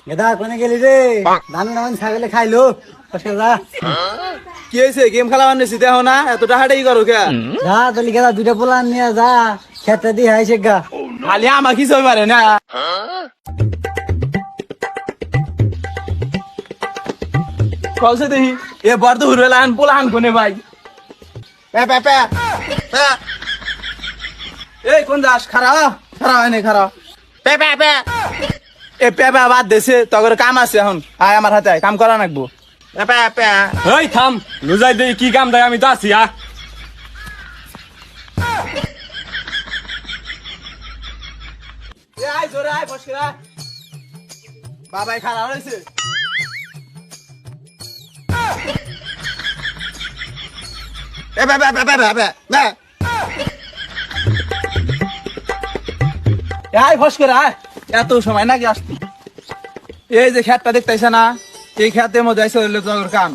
গেদা কোনে গেলি রে? ধান নামান ছাগলে খাইলো যা। কি হয়েছে? গেম খেলা বানিয়েছি দেখো না, এত টাকাটাই করো কে? যা তাহলে গেদা দুইটা পোলান নিয়ে যা, খেতে দিয়ে হাইছে গা। খালি আমার কিছু পারে না। কলসে দেখি এ বর্দ হুরবে লান পোলাহান কোনে ভাই। এই কোন দাস খারা খারা হয় নাই খারা এ পেপা বাদ দেছে তগর কাম আছে এখন আয় আমার হাতে আয়, কাম করা নাকবো। এই থাম লুজাই দেই কি কাম দেয় আমি তো আছি এ আয় জোরে আয় বসকিরা বাবাই খারা হয়েছে। আয় ফসকেরা আয়, এত সময় নাকি আসতি? এই যে খেতটা দেখতেছে না, এই খেতের মধ্যে আইসে হইলো তোর কাম।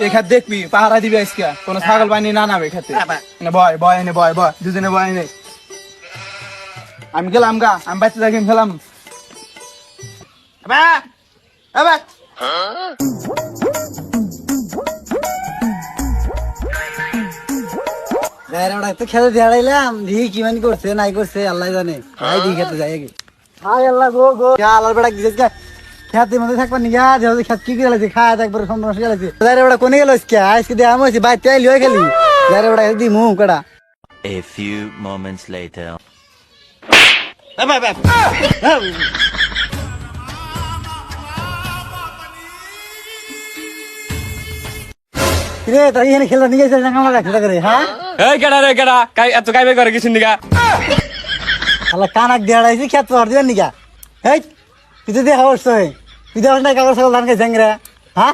এই খেত দেখবি পাহারা দিবি আজকে, কোন ছাগল বানি না নামে খেতে। বয় বয় এনে বয় বয় দুজনে বয় এনে। আমি গেলাম গা, আমি বাচ্চা গেম খেলাম। তো খেতে দিয়ে হারাইলাম, দেখি কি মানে করছে নাই করছে আল্লাহ জানে। ভাই দিই খেতে যাই আগে। হাই আল্লাহ গো গো আল্লাহ বেড়া দিছে খেতের মধ্যে থাকবার নি গা, যে খেত কি করে লাগছে খায় একবার সমস্যা গেছে। যারে বেড়া কোনে গেল আজকে দিয়ে আমি হয়েছি বাইতে আইলি হয়ে গেলি। যারে বেড়া দি মুখ কটা। A few moments later. রে তাই এখানে খেলা নিয়ে গেছে আমার খেলা করে। হ্যাঁ এই কেডা রে কেডা এত কাইবে করে কিছু নিগা আল্লাহ কানাক দিয়ে হারাইছি খেত পাওয়ার দিবেন নিকা। হেই তুই তো দেখা করছো তুই দেখ না কাগজ ছাগল ধান খাই ঝাংরা। হ্যাঁ